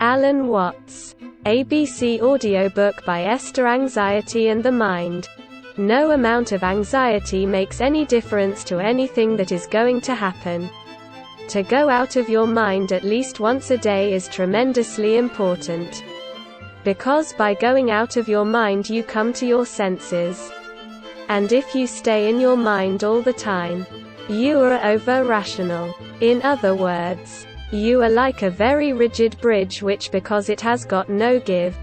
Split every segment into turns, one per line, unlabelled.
Alan Watts. ABC audiobook by Ester. Anxiety and the Mind. No amount of anxiety makes any difference to anything that is going to happen. To go out of your mind at least once a day is tremendously important. Because by going out of your mind you come to your senses. And if you stay in your mind all the time, you are over-rational. In other words, you are like a very rigid bridge which, because it has got no give,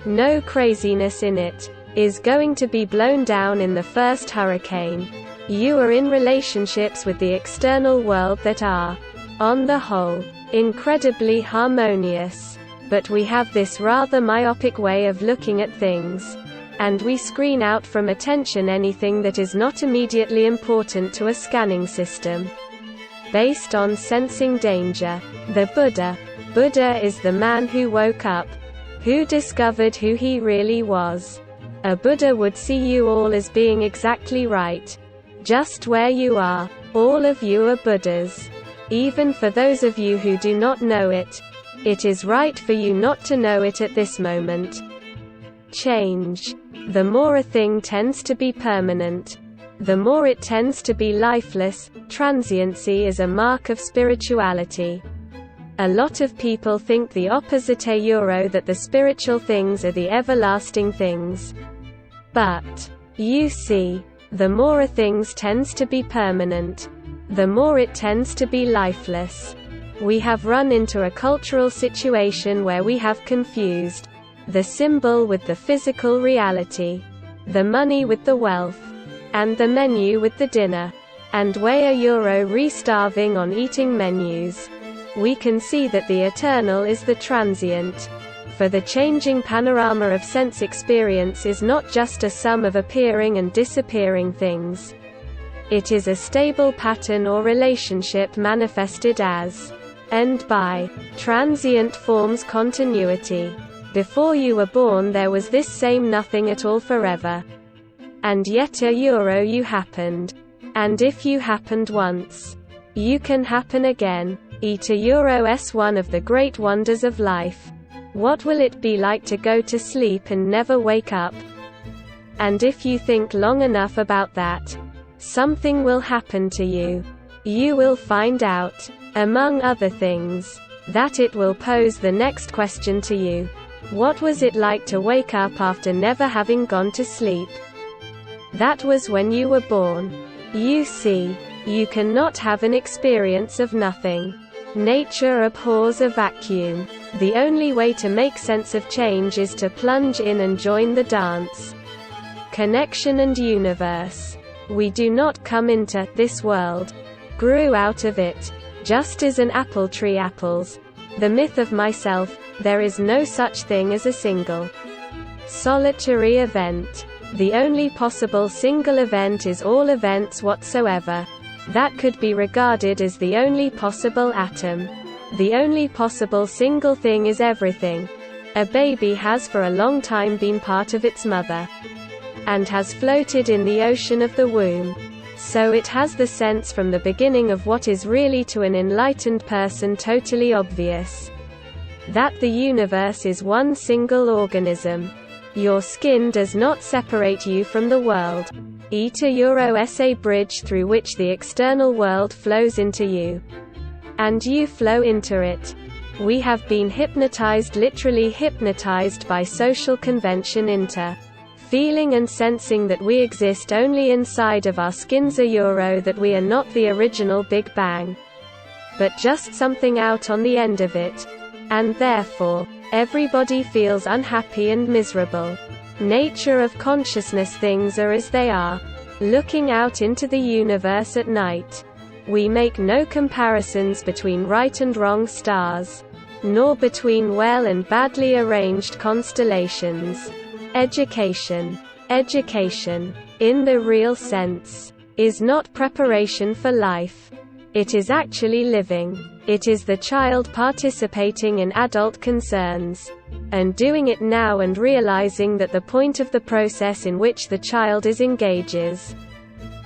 no craziness in it, is going to be blown down in the first hurricane. You are in relationships with the external world that are, on the whole, incredibly harmonious. But we have this rather myopic way of looking at things, and we screen out from attention anything that is not immediately important to a scanning system based on sensing danger. The Buddha is the man who woke up, who discovered who he really was. A Buddha would see you all as being exactly right, just where you are. All of you are Buddhas. Even for those of you who do not know it, it is right for you not to know it at this moment. Change. The more a thing tends to be permanent, the more it tends to be lifeless. Transiency is a mark of spirituality. A lot of people think the opposite, that the spiritual things are the everlasting things. But, you see, the more a thing tends to be permanent, the more it tends to be lifeless. We have run into a cultural situation where we have confused the symbol with the physical reality, the money with the wealth, and the menu with the dinner. And we are re-starving on eating menus. We can see that the eternal is the transient. For the changing panorama of sense experience is not just a sum of appearing and disappearing things. It is a stable pattern or relationship manifested as, and by, transient forms continuity. Before you were born there was this same nothing at all forever. And yet you happened. And if you happened once, you can happen again. Is one of the great wonders of life. What will it be like to go to sleep and never wake up? And if you think long enough about that, something will happen to you. You will find out, among other things, that it will pose the next question to you. What was it like to wake up after never having gone to sleep? That was when you were born. You see, you cannot have an experience of nothing. Nature abhors a vacuum. The only way to make sense of change is to plunge in and join the dance. Connection and universe. We do not come into this world, grew out of it, just as an apple tree apples. The myth of myself, there is no such thing as a single, solitary event. The only possible single event is all events whatsoever. That could be regarded as the only possible atom. The only possible single thing is everything. A baby has for a long time been part of its mother, and has floated in the ocean of the womb. So it has the sense from the beginning of what is really to an enlightened person totally obvious. That the universe is one single organism. Your skin does not separate you from the world. Is a bridge through which the external world flows into you. And you flow into it. We have been hypnotized, literally hypnotized by social convention into feeling and sensing that we exist only inside of our skins, that we are not the original Big Bang, but just something out on the end of it. And therefore, everybody feels unhappy and miserable. Nature of consciousness, things are as they are. Looking out into the universe at night, we make no comparisons between right and wrong stars, nor between well and badly arranged constellations. Education, in the real sense, is not preparation for life. It is actually living. It is the child participating in adult concerns, and doing it now, and realizing that the point of the process in which the child engages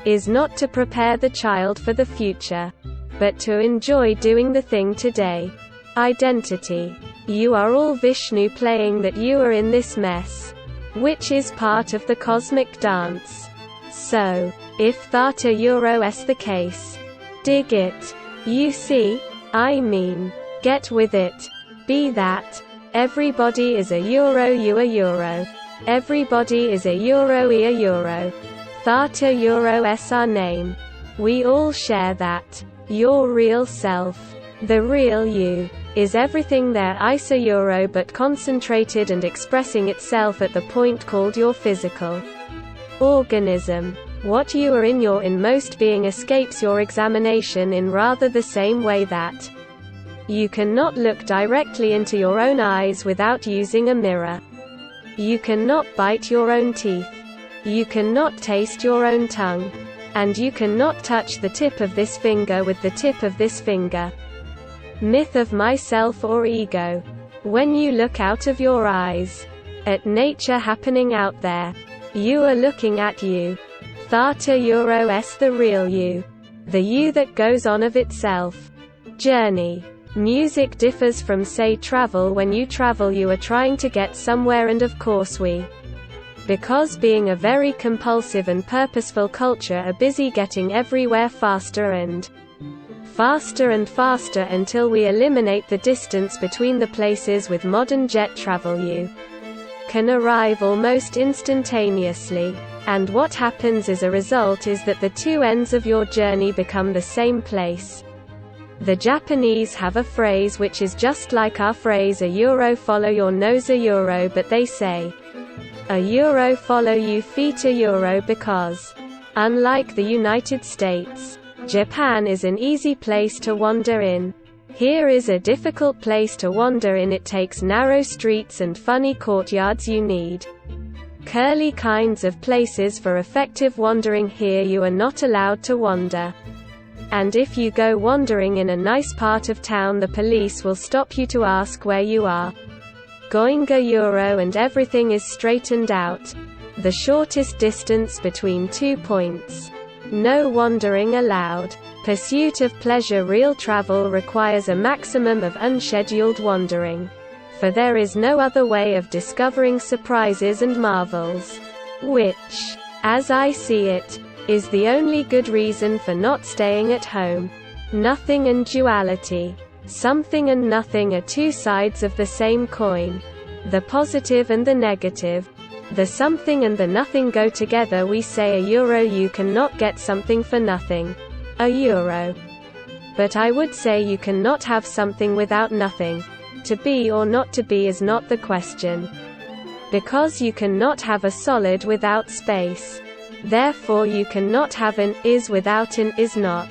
is not to prepare the child for the future, but to enjoy doing the thing today. Identity. You are all Vishnu playing that you are in this mess. Which is part of the cosmic dance. So, if theta euro is the case, dig it. You see? I mean, get with it. Be that. Everybody is a euro, you a euro. Everybody is a euro, e a euro. Theta euro is our name. We all share that. Your real self. The real you. Is everything there iso euro but concentrated and expressing itself at the point called your physical organism. What you are in your inmost being escapes your examination in rather the same way that you cannot look directly into your own eyes without using a mirror. You cannot bite your own teeth. You cannot taste your own tongue. And you cannot touch the tip of this finger with the tip of this finger. Myth of myself or ego. When you look out of your eyes at nature happening out there, you are looking at you. Theta euro es the real you. The you that goes on of itself. Journey. Music differs from say travel. When you travel you are trying to get somewhere, and of course we, because being a very compulsive and purposeful culture, are busy getting everywhere faster and faster and faster until we eliminate the distance between the places. With modern jet travel you can arrive almost instantaneously. And what happens as a result is that the two ends of your journey become the same place. The Japanese have a phrase which is just like our phrase a euro follow your nose a euro, but they say a euro follow you feet a euro because, unlike the United States, Japan is an easy place to wander in. Here is a difficult place to wander in. It takes narrow streets and funny courtyards. You need curly kinds of places for effective wandering. Here you are not allowed to wander. And if you go wandering in a nice part of town, the police will stop you to ask where you are going a euro, and everything is straightened out. The shortest distance between 2 points. No wandering allowed. Pursuit of pleasure. Real travel requires a maximum of unscheduled wandering. For there is no other way of discovering surprises and marvels. Which, as I see it, is the only good reason for not staying at home. Nothing and duality. Something and nothing are two sides of the same coin. The positive and the negative. The something and the nothing go together. We say a euro, you cannot get something for nothing. A euro. But I would say you cannot have something without nothing. To be or not to be is not the question. Because you cannot have a solid without space. Therefore you cannot have an is without an is not.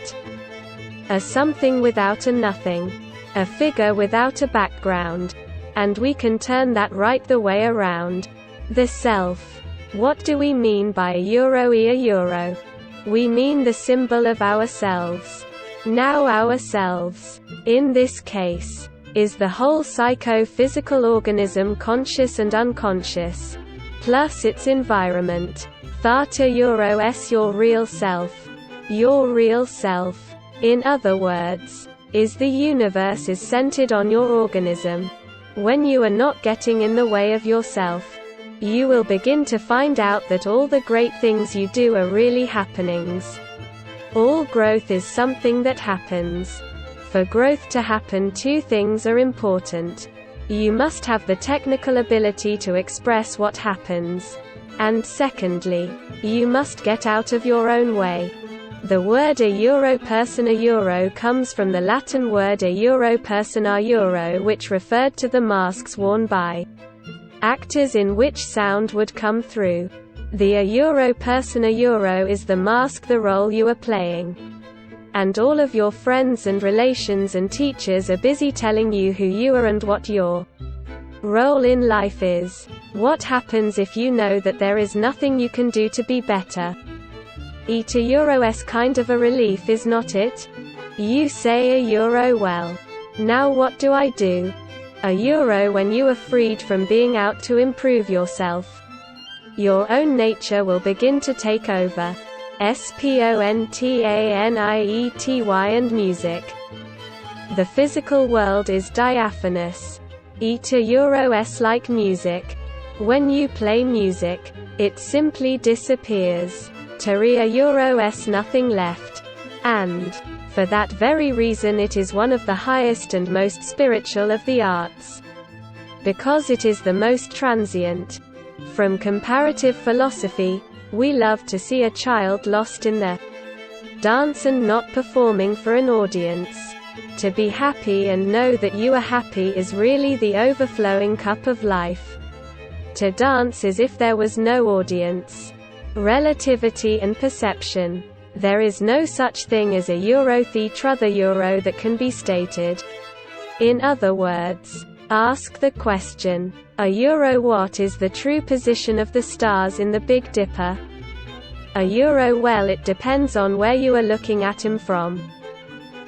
A something without a nothing. A figure without a background. And we can turn that right the way around. The self. What do we mean by a euro e a euro? We mean the symbol of ourselves. Now ourselves, in this case, is the whole psycho-physical organism, conscious and unconscious, plus its environment. Theta euro es your real self. Your real self, in other words, is the universe is centered on your organism. When you are not getting in the way of yourself, you will begin to find out that all the great things you do are really happenings. All growth is something that happens. For growth to happen, two things are important. You must have the technical ability to express what happens. And secondly, you must get out of your own way. The word a euro person a euro comes from the Latin word a euro person a euro, which referred to the masks worn by actors in which sound would come through. The a euro person a euro is the mask, the role you are playing. And all of your friends and relations and teachers are busy telling you who you are and what your role in life is. What happens if you know that there is nothing you can do to be better? Eat a euro is kind of a relief, is not it? You say a euro, well, now what do I do? A euro when you are freed from being out to improve yourself. Your own nature will begin to take over. Spontaneity and music. The physical world is diaphanous. E-to-Euro-S like music. When you play music, it simply disappears. To-Euro-S nothing left. And, for that very reason it is one of the highest and most spiritual of the arts. Because it is the most transient. From comparative philosophy, we love to see a child lost in the dance and not performing for an audience. To be happy and know that you are happy is really the overflowing cup of life. To dance as if there was no audience. Relativity and perception. There is no such thing as a euro the truther euro that can be stated. In other words, ask the question, a euro what is the true position of the stars in the Big Dipper? A euro well it depends on where you are looking at him from.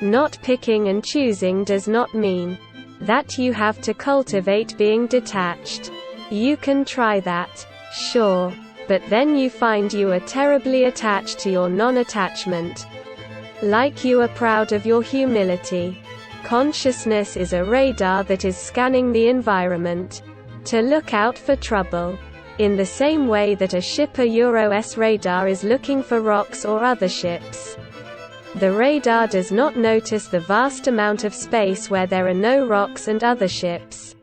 Not picking and choosing does not mean that you have to cultivate being detached. You can try that, sure, but then you find you are terribly attached to your non-attachment. Like you are proud of your humility. Consciousness is a radar that is scanning the environment to look out for trouble. In the same way that a ship a Euro-S radar is looking for rocks or other ships. The radar does not notice the vast amount of space where there are no rocks and other ships.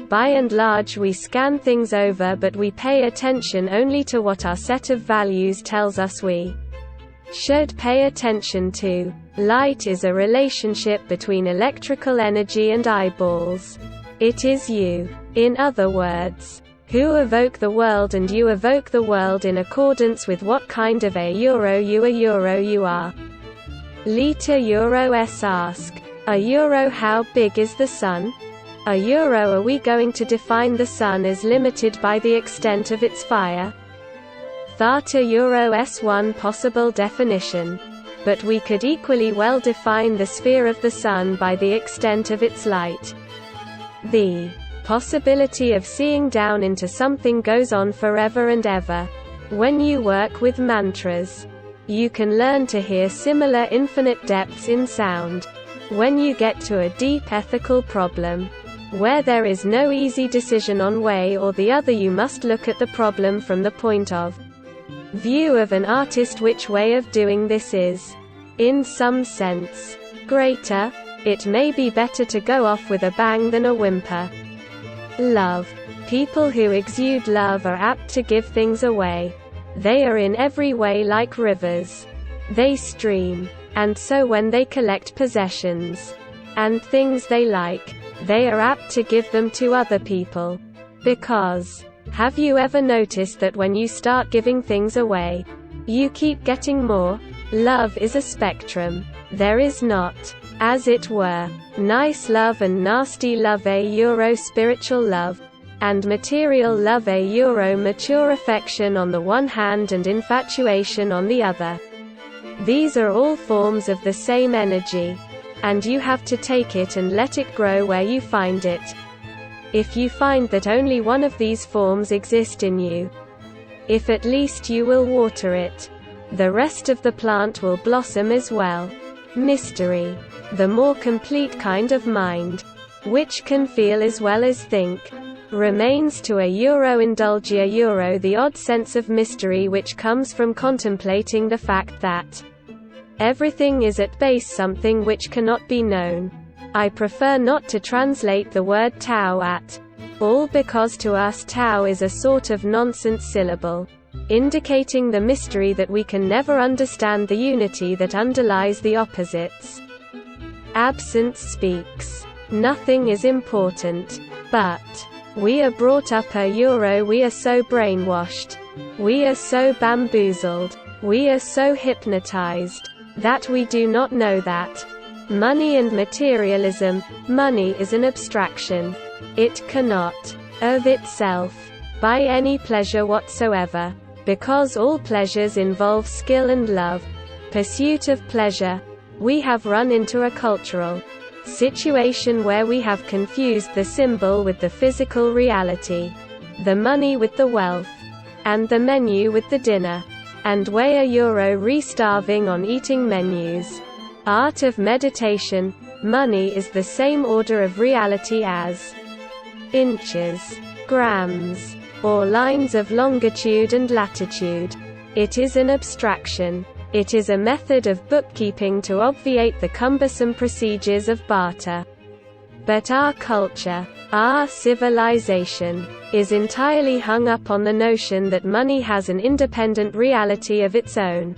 By and large we scan things over, but we pay attention only to what our set of values tells us we should pay attention to. Light is a relationship between electrical energy and eyeballs. It is you, in other words, who evoke the world, and you evoke the world in accordance with what kind of a euro you are. Lita Euro-S ask, a euro how big is the sun? A euro are we going to define the sun as limited by the extent of its fire? Theta Euro-S one possible definition. But we could equally well define the sphere of the sun by the extent of its light. The possibility of seeing down into something goes on forever and ever. When you work with mantras, you can learn to hear similar infinite depths in sound. When you get to a deep ethical problem, where there is no easy decision on way or the other, you must look at the problem from the point of view of an artist. Which way of doing this is, in some sense, greater? It may be better to go off with a bang than a whimper. Love. People who exude love are apt to give things away. They are in every way like rivers. They stream. And so when they collect possessions and things they like, they are apt to give them to other people. Because, have you ever noticed that when you start giving things away, you keep getting more? Love is a spectrum. There is not, as it were, nice love and nasty love, a euro spiritual love, and material love, a euro mature affection on the one hand and infatuation on the other. These are all forms of the same energy. And you have to take it and let it grow where you find it. If you find that only one of these forms exist in you, if at least you will water it, the rest of the plant will blossom as well. Mystery. The more complete kind of mind, which can feel as well as think, remains to a euro indulgia euro the odd sense of mystery which comes from contemplating the fact that everything is at base something which cannot be known. I prefer not to translate the word Tao at all, because to us Tao is a sort of nonsense syllable, indicating the mystery that we can never understand, the unity that underlies the opposites. Absence speaks. Nothing is important. But we are brought up a euro, we are so brainwashed. We are so bamboozled. We are so hypnotized that we do not know that money and materialism, money is an abstraction. It cannot, of itself, buy any pleasure whatsoever, because all pleasures involve skill and love, pursuit of pleasure. We have run into a cultural situation where we have confused the symbol with the physical reality, the money with the wealth, and the menu with the dinner. And weigh a euro re-starving on eating menus. Art of meditation. Money is the same order of reality as inches, grams, or lines of longitude and latitude. It is an abstraction. It is a method of bookkeeping to obviate the cumbersome procedures of barter. But our culture, our civilization, is entirely hung up on the notion that money has an independent reality of its own.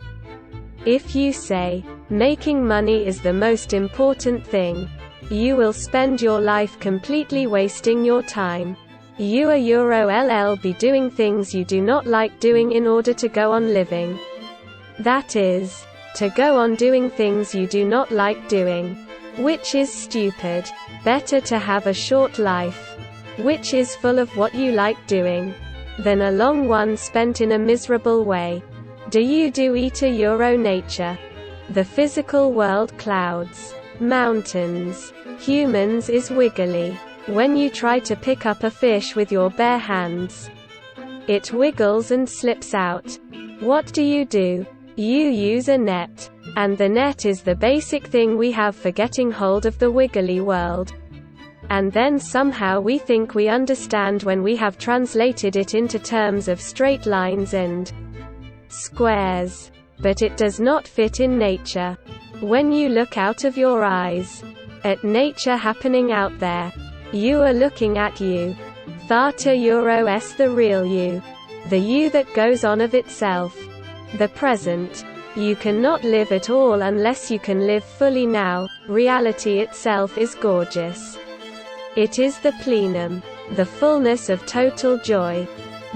If you say, making money is the most important thing, you will spend your life completely wasting your time. You are LLB doing things you do not like doing in order to go on living. That is, to go on doing things you do not like doing. Which is stupid. Better to have a short life, which is full of what you like doing, than a long one spent in a miserable way. Do you do nature? The physical world, clouds, mountains, humans is wiggly. When you try to pick up a fish with your bare hands, it wiggles and slips out. What do? You use a net. And the net is the basic thing we have for getting hold of the wiggly world. And then somehow we think we understand when we have translated it into terms of straight lines and squares. But it does not fit in nature. When you look out of your eyes at nature happening out there, you are looking at you. Theta Euro-S, the real you. The you that goes on of itself. The present. You cannot live at all unless you can live fully now. Reality itself is gorgeous. It is the plenum, the fullness of total joy.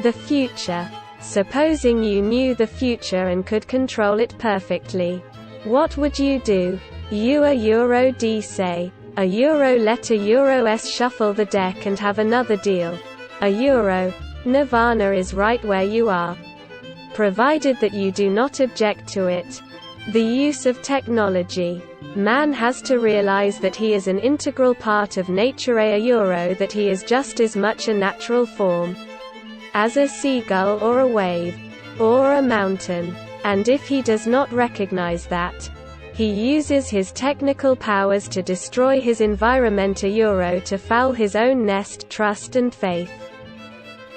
The future. Supposing you knew the future and could control it perfectly, what would you do? You a Euro D say. A Euro let a Euro-S shuffle the deck and have another deal. A Euro. Nirvana is right where you are. Provided that you do not object to it. The use of technology. Man has to realize that he is an integral part of nature, a Euro, that he is just as much a natural form as a seagull or a wave or a mountain. And if he does not recognize that, he uses his technical powers to destroy his environment, a Euro, to foul his own nest, trust and faith.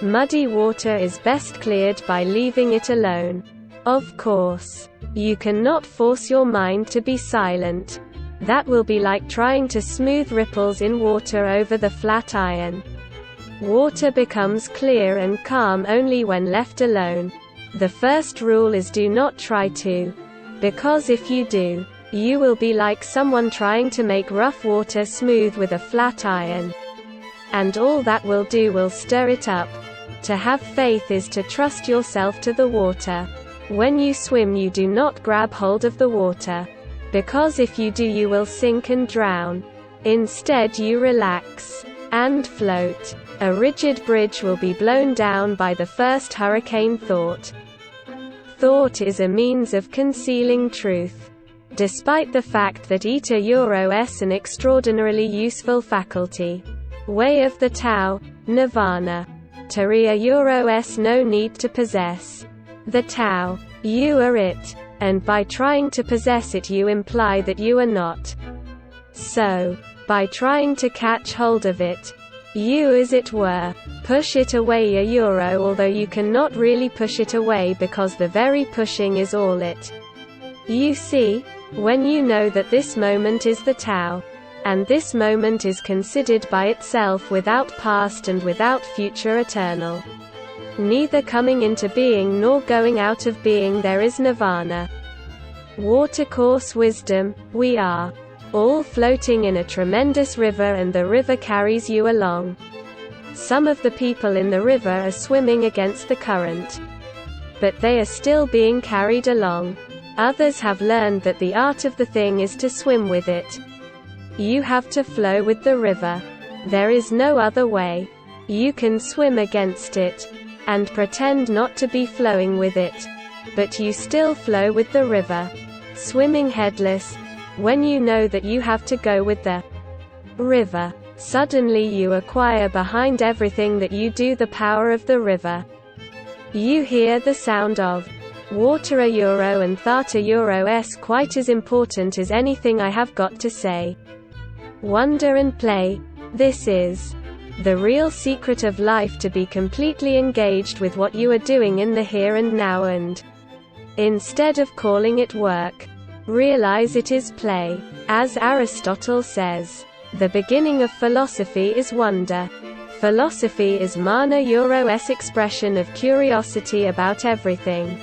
Muddy water is best cleared by leaving it alone. Of course, you cannot force your mind to be silent. That will be like trying to smooth ripples in water over the flat iron. Water becomes clear and calm only when left alone. The first rule is do not try to. Because if you do, you will be like someone trying to make rough water smooth with a flat iron. And all that will do will stir it up. To have faith is to trust yourself to the water. When you swim, you do not grab hold of the water. Because if you do, you will sink and drown. Instead, you relax and float. A rigid bridge will be blown down by the first hurricane thought. Thought is a means of concealing truth. Despite the fact that eta Euro-S an extraordinarily useful faculty. Way of the Tao, Nirvana. Teria Euro-S no need to possess. The Tao. You are it. And by trying to possess it you imply that you are not. So, by trying to catch hold of it, you as it were, push it away, a Euro, although you cannot really push it away because the very pushing is all it. You see, when you know that this moment is the Tao, and this moment is considered by itself without past and without future, eternal, neither coming into being nor going out of being, there is Nirvana. Watercourse wisdom, we are all floating in a tremendous river and the river carries you along. Some of the people in the river are swimming against the current, but they are still being carried along. Others have learned that the art of the thing is to swim with it. You have to flow with the river. There is no other way. You can swim against it and pretend not to be flowing with it, but you still flow with the river, swimming headless. When you know that you have to go with the river, suddenly you acquire behind everything that you do the power of the river. You hear the sound of water, a Euro, and Theta Euro-S quite as important as anything I have got to say. Wonder and play. This is the real secret of life to be completely engaged with what you are doing in the here and now and, instead of calling it work, realize it is play. As Aristotle says, the beginning of philosophy is wonder. Philosophy is mana euros expression of curiosity about everything.